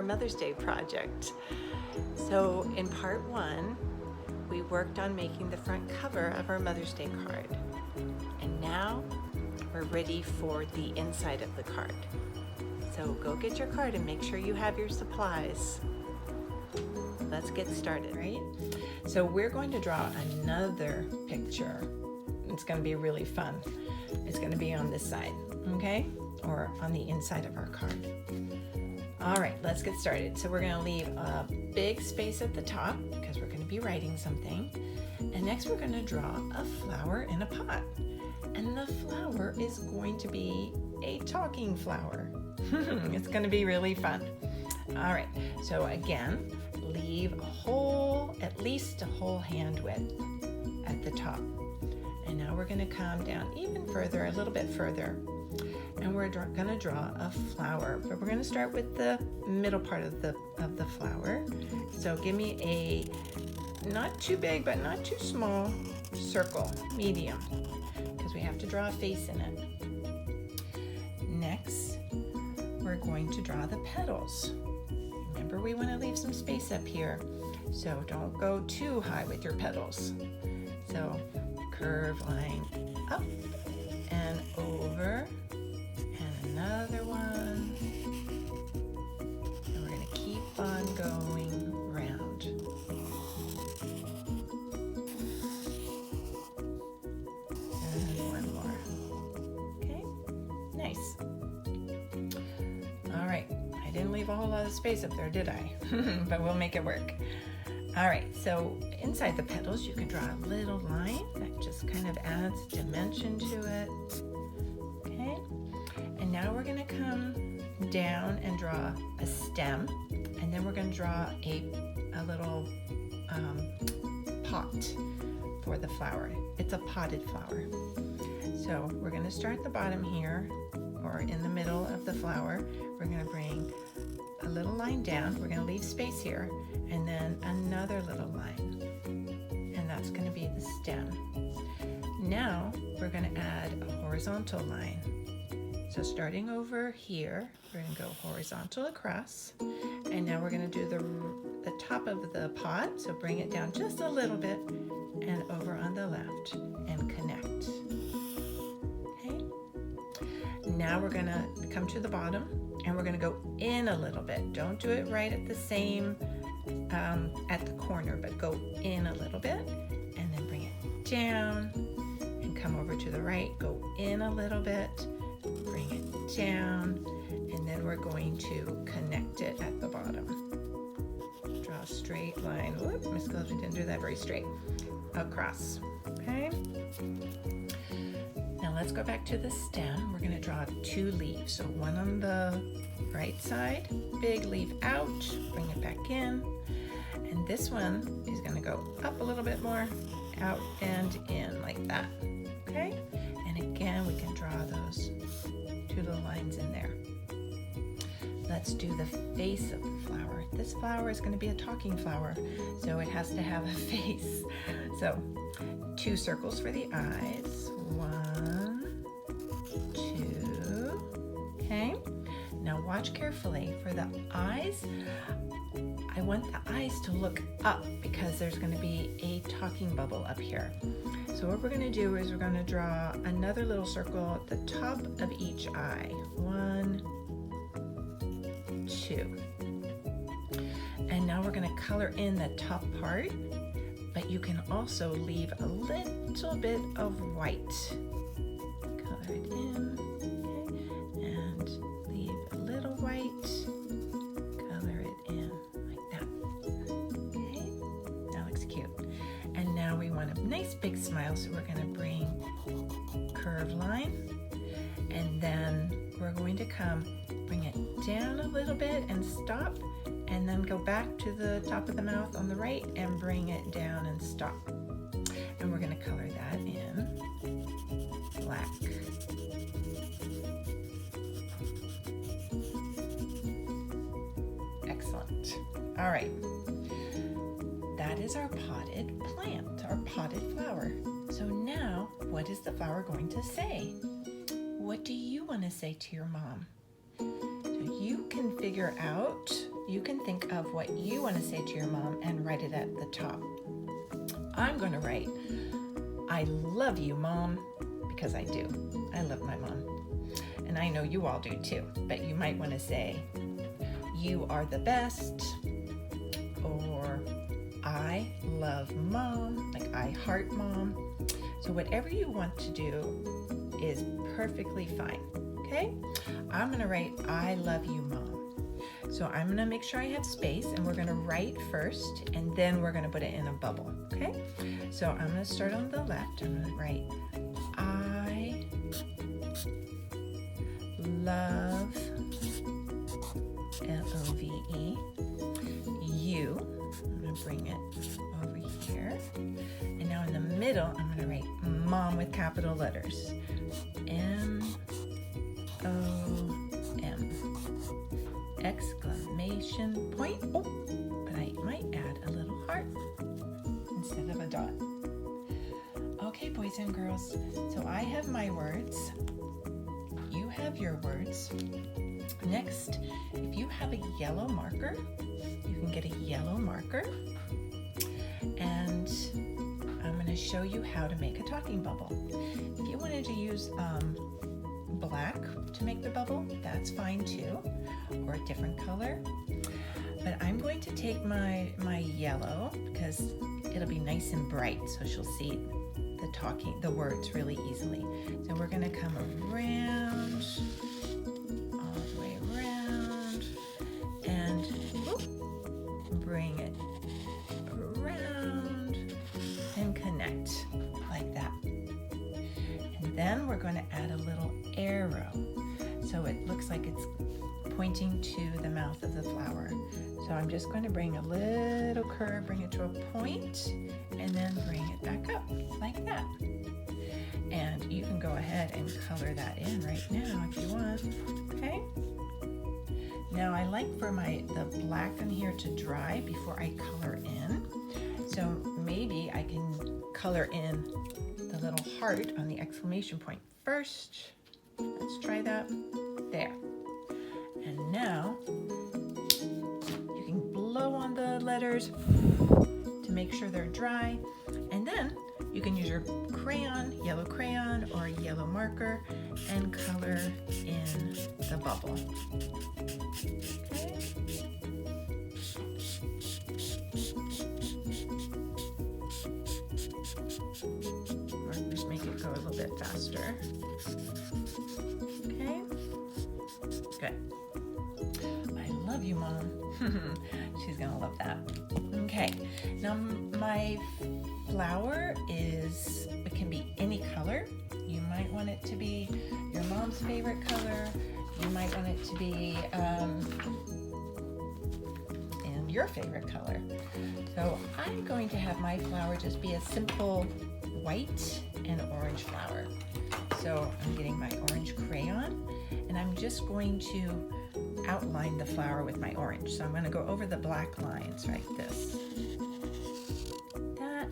our Mother's Day project. So in part 1, we worked on making the front cover of our Mother's Day card. And now we're ready for the inside of the card. So go get your card and make sure you have your supplies. Let's get started, right? So we're going to draw another picture. It's going to be really fun. It's going to be on this side, okay? Or on the inside of our card. All right, let's get started. So we're going to leave a big space at the top because we're going to be writing something. And next we're going to draw a flower in a pot. And the flower is going to be a talking flower. It's going to be really fun. All right, so again, leave at least a whole hand width at the top. And now we're going to come down even further, a little bit further. And we're going to draw a flower, but we're going to start with the middle part of the flower. So give me a not too big, but not too small circle, medium, because we have to draw a face in it. Next, we're going to draw the petals. Remember, we want to leave some space up here, so don't go too high with your petals. So curve line up and over, and another one, and we're going to keep on going round. And one more. Okay, nice. All right, I didn't leave a whole lot of space up there, did I? But we'll make it work. All right, so inside the petals, you can draw a little line that just kind of adds dimension to it. Okay, and now we're gonna come down and draw a stem, and then we're gonna draw a little pot for the flower. It's a potted flower. So we're gonna start at the bottom here, or in the middle of the flower. We're gonna bring a little line down. We're gonna leave space here, and then another little line, and that's going to be the stem. Now we're going to add a horizontal line. So starting over here, we're going to go horizontal across, and now we're going to do the top of the pot, so bring it down just a little bit and over on the left and connect. Okay, now we're going to come to the bottom, and we're going to go in a little bit. Don't do it right at the same at the corner, but go in a little bit and then bring it down and come over to the right, go in a little bit, bring it down, and then we're going to connect it at the bottom. Draw a straight line. Whoop, Miss Gillespie didn't do that very straight. Across, okay? Now let's go back to the stem. We're going to draw 2 leaves. So one on the right side, big leaf out, bring it back in. And this one is going to go up a little bit more, out and in like that. Okay? And again, we can draw those 2 little lines in there. Let's do the face of the flower. This flower is going to be a talking flower, so it has to have a face. So 2 circles for the eyes. 1, 2. Okay? Now watch carefully. For the eyes, I want the eyes to look up because there's going to be a talking bubble up here. So what we're going to do is we're going to draw another little circle at the top of each eye. 1, 2. And now we're going to color in the top part, but you can also leave a little bit of white. Color it in, okay, and leave a little white. Color it in like that. Okay, that looks cute. And now we want a nice big smile, so we're going to bring curved line, and then we're going to bring it down a little bit and stop, and then go back to the top of the mouth on the right and bring it down and stop. And we're going to color that in black. Excellent. All right. That is our potted plant, our potted flower. So now, what is the flower going to say? What do you want to say to your mom? So you can figure out you can think of what you want to say to your mom and write it at the top. I'm going to write, I love you, Mom, because I do. I love my mom. And I know you all do too, but you might want to say, you are the best, or I love Mom, like I heart Mom. So whatever you want to do is perfectly fine, okay? I'm going to write, I love you, Mom. So I'm going to make sure I have space, and we're going to write first, and then we're going to put it in a bubble, okay? So I'm going to start on the left. I'm going to write, I love, L-O-V-E, you. I'm going to bring it over here. And now in the middle, I'm going to write Mom with capital letters. M-O-M. Exclamation point. Oh, but I might add a little heart instead of a dot. Okay, boys and girls, so I have my words. You have your words. Next, if you have a yellow marker, you can get a yellow marker, and I'm going to show you how to make a talking bubble. If you wanted to use black to make the bubble, that's fine too, or a different color. But I'm going to take my yellow because it'll be nice and bright, so she'll see the words really easily. So we're going to come around, all the way around, and bring it around and connect like that. And then we're going to add a little arrow so it looks like it's pointing to the mouth of the flower. So I'm just going to bring a little curve, bring it to a point, and then bring it back up like that. And you can go ahead and color that in right now if you want, okay? Now I like for the black on here to dry before I color in. So maybe I can color in the little heart on the exclamation point first. Let's try that. There. And now you can blow on the letters to make sure they're dry. And then you can use your crayon, yellow crayon or a yellow marker, and color in the bubble. Okay. Or just make it go a little bit faster. Okay. Good. I love you, Mom. She's gonna love that. Okay, now my flower it can be any color. You might want it to be your mom's favorite color. You might want it to be in your favorite color. So I'm going to have my flower just be a simple white and orange flower. So I'm getting my orange crayon, and I'm just going to outline the flower with my orange. So I'm going to go over the black lines like this. That,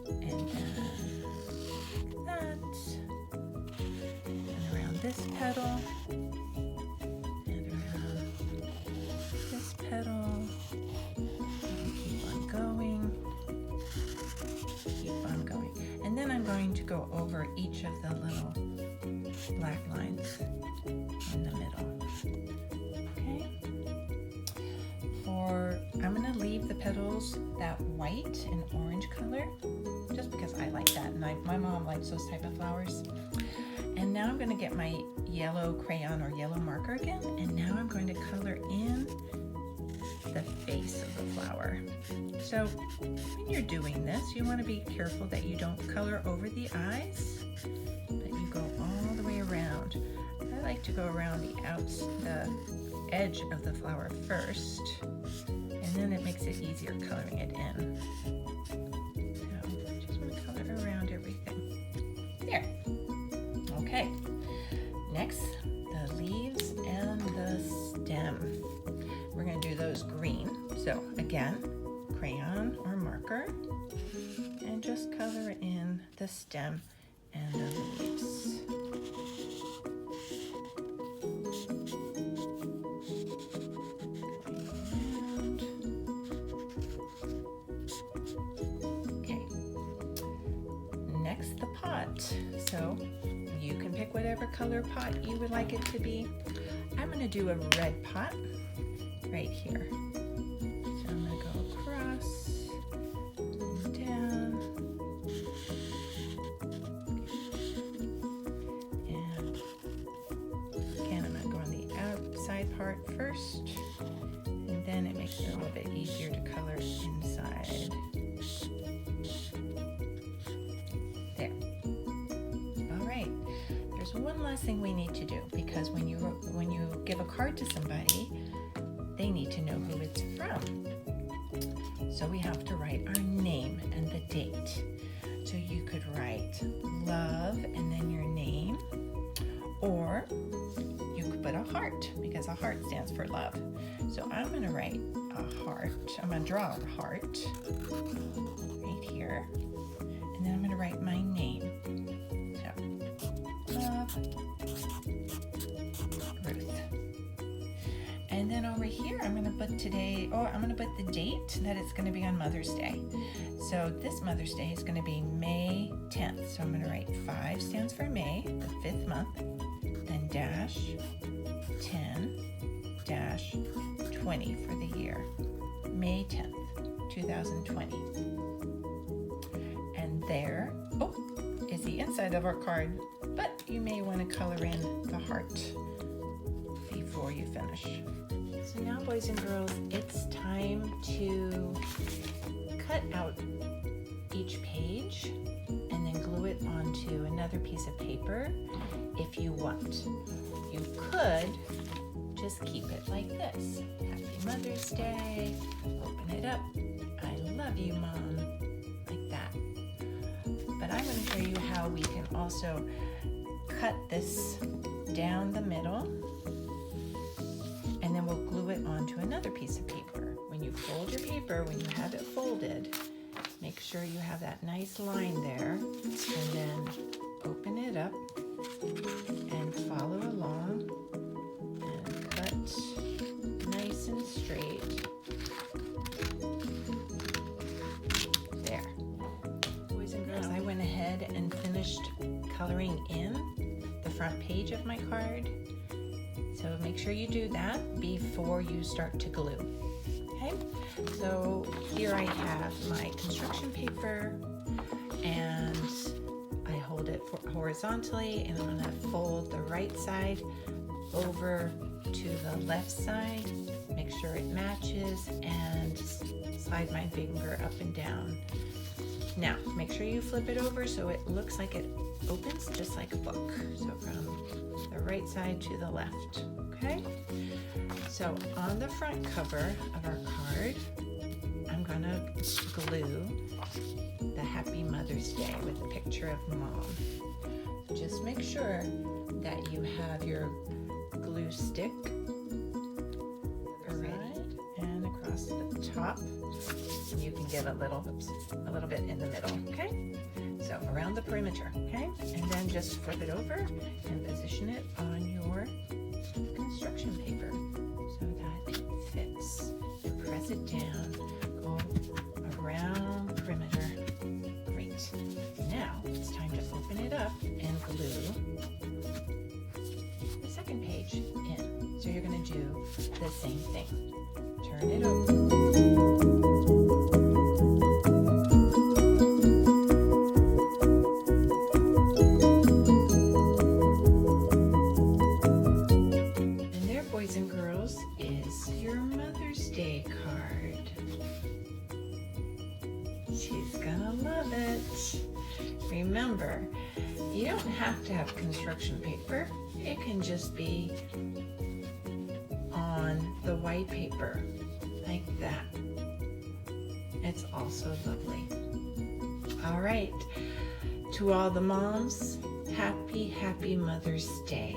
and then that, and around this petal, and around this petal. And keep on going, and then I'm going to go over each of the little black lines in the middle. Okay. I'm going to leave the petals that white and orange color just because I like that, and my mom likes those type of flowers. And now I'm going to get my yellow crayon or yellow marker again, and now I'm going to color in the face of the flower. So when you're doing this, you want to be careful that you don't color over the eyes, but you go all the way around. I like to go around the edge of the flower first, and then it makes it easier coloring it in. So just want to color around everything. There. Okay. Next, the leaves and the stem. We're going to do those green. So again, crayon or marker, and just color in the stem and the leaves. pot. So you can pick whatever color pot you would like it to be. I'm going to do a red pot right here. So I'm going to go across and down. And again, I'm going to go on the outside part first. And then it makes it a little bit easier to color inside. There. All right. There's one last thing we need to do, because when you give a card to somebody, they need to know who it's from. So we have to write our name and the date. So you could write love and then your name, or you could put a heart, because a heart stands for love. So I'm going to write a heart. I'm going to draw a heart right here. And then I'm going to write my name. So, love, Ruth. And then over here, I'm going to put the date that it's going to be on Mother's Day. So this Mother's Day is going to be May 10th. So I'm going to write 5 stands for May, the 5th month, then dash 10 dash 20 for the year, May 10th, 2020. And there, is the inside of our card, but you may want to color in the heart before you finish. So now, boys and girls, it's time to cut out each page and then glue it onto another piece of paper if you want. You could just keep it like this. Happy Mother's Day. Open it up. I love you, Mom. Like that. But I'm going to show you how we can also cut this down the middle, and then we'll glue it onto another piece of paper. When you fold your paper, when you have it folded, make sure you have that nice line there, and then open it up and follow along and cut nice and straight. There. Boys and girls, I went ahead and finished coloring in the front page of my card. So make sure you do that before you start to glue. Okay, so here I have my construction paper, and I hold it horizontally, and I'm going to fold the right side over to the left side, make sure it matches, and slide my finger up and down. Now, make sure you flip it over so it looks like it opens just like a book. So from the right side to the left, okay? So on the front cover of our card, I'm gonna glue the Happy Mother's Day with a picture of Mom. Just make sure that you have your glue stick around and across the top. And you can give a little bit in the middle, okay? So around the perimeter, okay? And then just flip it over and position it on your construction paper so that it fits. And press it down, go around the perimeter. Great. Now it's time to open it up and glue the second page in. So you're going to do the same thing. Turn it over. She's gonna love it. Remember, you don't have to have construction paper. It can just be on the white paper, like that. It's also lovely. All right, to all the moms, happy Mother's Day.